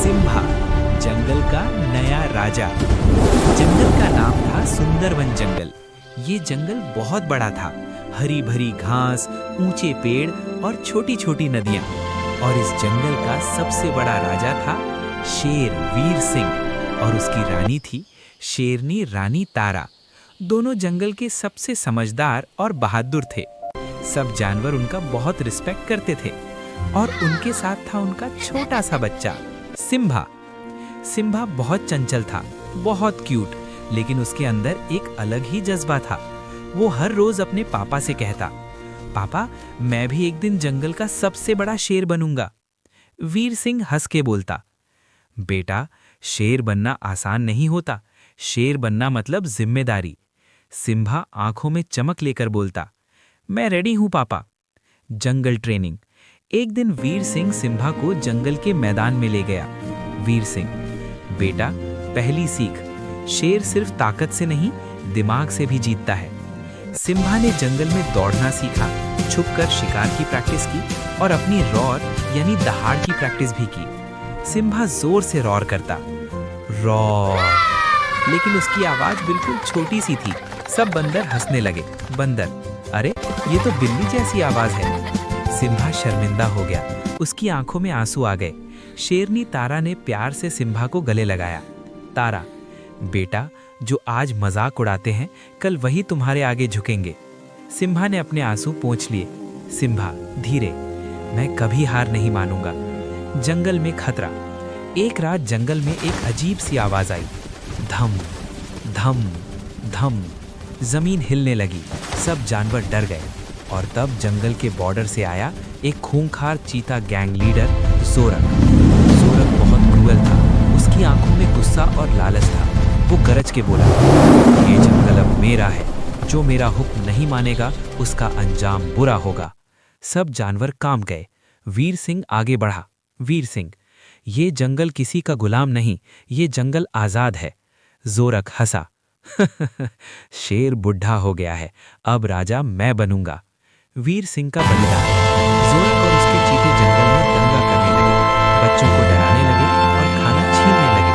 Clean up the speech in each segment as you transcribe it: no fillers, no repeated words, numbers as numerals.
सिम्हा, जंगल का नया राजा। जंगल का नाम था सुंदरवन जंगल। ये जंगल बहुत बड़ा था, हरी भरी घास, ऊंचे पेड़ और छोटी छोटी नदियां। और इस जंगल का सबसे बड़ा राजा था शेर वीर सिंह, और उसकी रानी थी शेरनी रानी तारा। दोनों जंगल के सबसे समझदार और बहादुर थे। सब जानवर उनका बहुत रिस्पेक्ट करते थे। और उनके साथ था उनका छोटा सा बच्चा सिम्हा। सिम्हा बहुत चंचल था, बहुत क्यूट, लेकिन उसके अंदर एक अलग ही जज्बा था। वो हर रोज अपने पापा से कहता, पापा मैं भी एक दिन जंगल का सबसे बड़ा शेर बनूंगा। वीर सिंह हंस के बोलता, बेटा शेर बनना आसान नहीं होता, शेर बनना मतलब जिम्मेदारी। सिम्हा आंखों में चमक लेकर बोलता, मैं रेडी हूं पापा। जंगल ट्रेनिंग। एक दिन वीर सिंह सिम्हा को जंगल के मैदान में ले गया। वीर सिंह, बेटा पहली सीख, शेर सिर्फ ताकत से नहीं दिमाग से भी जीतता है। सिम्हा ने जंगल में दौड़ना सीखा, छुपकर शिकार की प्रैक्टिस की और अपनी रॉर यानी दहाड़ की प्रैक्टिस भी की। सिम्हा जोर से रॉर करता, रॉर, लेकिन उसकी आवाज बिल्कुल छोटी सी थी। सब बंदर हंसने लगे। बंदर, अरे ये तो बिल्ली जैसी आवाज है। सिम्हा शर्मिंदा हो गया, उसकी आंखों में आंसू आ गए। शेरनी तारा ने प्यार से सिम्हा को गले लगाया। तारा, बेटा जो आज मजाक उड़ाते हैं कल वही तुम्हारे आगे झुकेंगे। सिम्हा ने अपने आंसू पोंछ लिए। सिम्हा, धीरे, मैं कभी हार नहीं मानूंगा। जंगल में खतरा। एक रात जंगल में एक अजीब सी आवाज आई, धम धम धम। जमीन हिलने लगी, सब जानवर डर गए। और तब जंगल के बॉर्डर से आया एक खूंखार चीता गैंग लीडर जोरक। जोरक बहुत क्रूअल था, उसकी आंखों में गुस्सा और लालच था। वो गरज के बोला, ये जंगल अब मेरा है, जो मेरा हुक्म नहीं मानेगा उसका अंजाम बुरा होगा। सब जानवर कांप गए। वीर सिंह आगे बढ़ा। वीर सिंह, ये जंगल किसी का गुलाम नहीं, ये जंगल आजाद है। जोरक हंसा, शेर बुढ़ा हो गया है, अब राजा मैं बनूंगा। वीर सिंह का बलिदान। जोरक और उसके चीते जंगल में दंगा करने लगे, बच्चों को डराने लगे और खाना छीनने लगे।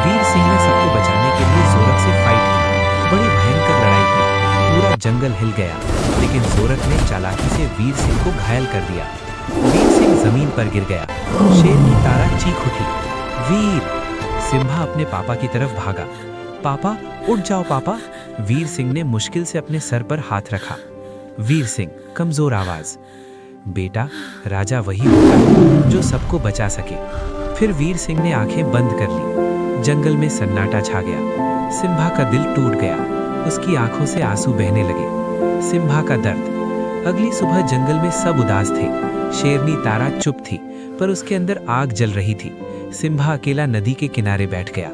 वीर सिंह ने सबको बचाने के लिए जोरक से फाइट की। बड़ी भयंकर लड़ाई हुई, पूरा जंगल हिल गया, लेकिन जोरक ने चालाकी से वीर सिंह को घायल कर दिया। वीर सिंह जमीन पर गिर गया। शेरनी तारा चीख उठी, वीर। सिम्हा अपने पापा की तरफ भागा। पापा उठ जाओ पापा। वीर सिंह ने मुश्किल से अपने सर पर हाथ रखा। वीर सिंह कमजोर आवाज, बेटा राजा वही होता है जो सबको बचा सके। फिर वीर सिंह ने आंखें बंद कर ली। जंगल में सन्नाटा छा गया। सिम्हा का दिल टूट गया, उसकी आंखों से आंसू बहने लगे। सिम्हा का दर्द। अगली सुबह जंगल में सब उदास थे। शेरनी तारा चुप थी, पर उसके अंदर आग जल रही थी। सिम्हा अकेला नदी के किनारे बैठ गया।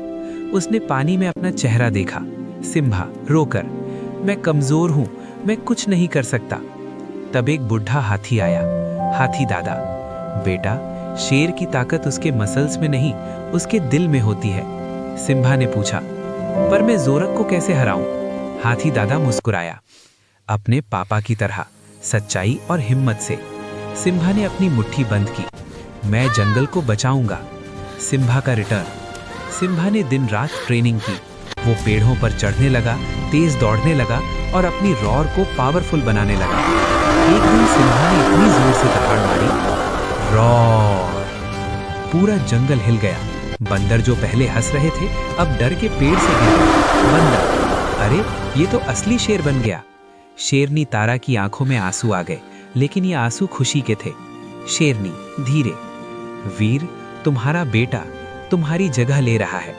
उसने पानी में अपना चेहरा देखा। सिम्हा रोकर, मैं कमजोर हूं, मैं कुछ नहीं कर सकता। तब एक बुढ़ा हाथी आया। हाथी दादा, बेटा शेर की ताकत उसके मसल्स में नहीं, उसके दिल में होती है। सिम्हा ने पूछा, पर मैं जोरक को कैसे हराऊं? हाथी दादा मुस्कुराया, अपने पापा की तरह, सच्चाई और हिम्मत से। सिम्हा ने अपनी मुट्ठी बंद की। मैं जंगल को बचाऊंगा। सिम्हा का रिटर्न। सिम्हा ने दिन रात ट्रेनिंग की। वो पेड़ों पर चढ़ने लगा, तेज दौड़ने लगा और अपनी रॉर को पावरफुल बनाने लगा। एक दिन सिम्हा ने इतनी जोर से दहाड़ मारी, रॉर, पूरा जंगल हिल गया। बंदर जो पहले हंस रहे थे अब डर के पेड़ से गिर गए। बंदर, अरे ये तो असली शेर बन गया। शेरनी तारा की आंखों में आंसू आ गए, लेकिन ये आंसू खुशी के थे। शेरनी, धीरे। वीर, तुम्हारा बेटा तुम्हारी जगह ले रहा है।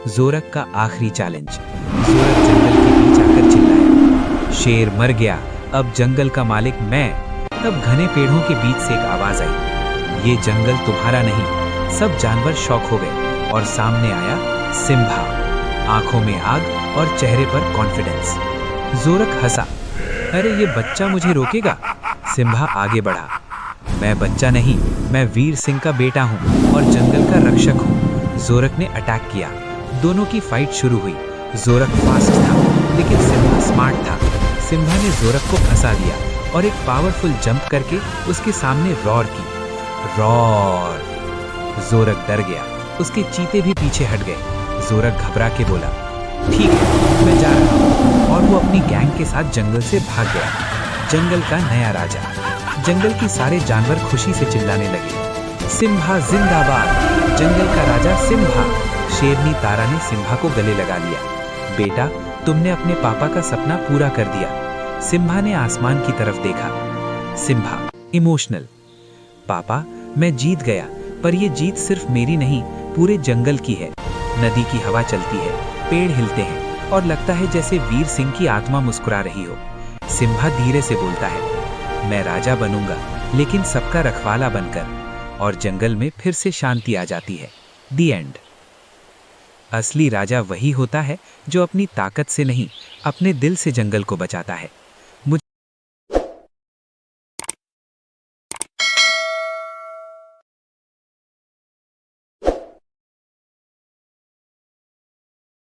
जोरक का आखिरी चैलेंज। जोरक जंगल के बीच आकर चिल्लाया, शेर मर गया, अब जंगल का मालिक मैं। तब घने पेड़ों के बीच से एक आवाज आई, ये जंगल तुम्हारा नहीं। सब जानवर शॉक हो गए और सामने आया सिम्हा, आंखों में आग और चेहरे पर कॉन्फिडेंस। जोरक हंसा, अरे ये बच्चा मुझे रोकेगा? सिम्हा आगे बढ़ा, मैं बच्चा नहीं, मैं वीर सिंह का बेटा हूँ और जंगल का रक्षक हूँ। जोरक ने अटैक किया। दोनों की फाइट शुरू हुई। जोरक फास्ट था, लेकिन सिम्हा स्मार्ट था। सिम्हा ने जोरक को फंसा दिया और एक पावरफुल जंप करके उसके सामने रॉर की। रॉर। जोरक डर गया, उसके चीते भी पीछे हट गए। जोरक घबरा के बोला, ठीक है, मैं जा रहा हूँ। और वो अपनी गैंग के साथ जंगल से भाग गया। जंगल का नया राजा। जंगल के सारे जानवर खुशी से चिल्लाने लगे, सिम्हा जिंदाबाद, जंगल का राजा सिम्हा। शेरनी तारा ने सिम्हा को गले लगा लिया। बेटा, तुमने अपने पापा का सपना पूरा कर दिया। सिम्हा ने आसमान की तरफ देखा। सिम्हा इमोशनल, पापा मैं जीत गया, पर ये जीत सिर्फ मेरी नहीं, पूरे जंगल की है। नदी की हवा चलती है, पेड़ हिलते हैं और लगता है जैसे वीर सिंह की आत्मा मुस्कुरा रही हो। सिम्हा धीरे से बोलता है, मैं राजा बनूंगा, लेकिन सबका रखवाला बनकर। और जंगल में फिर से शांति आ जाती है। दी एंड। असली राजा वही होता है जो अपनी ताकत से नहीं, अपने दिल से जंगल को बचाता है।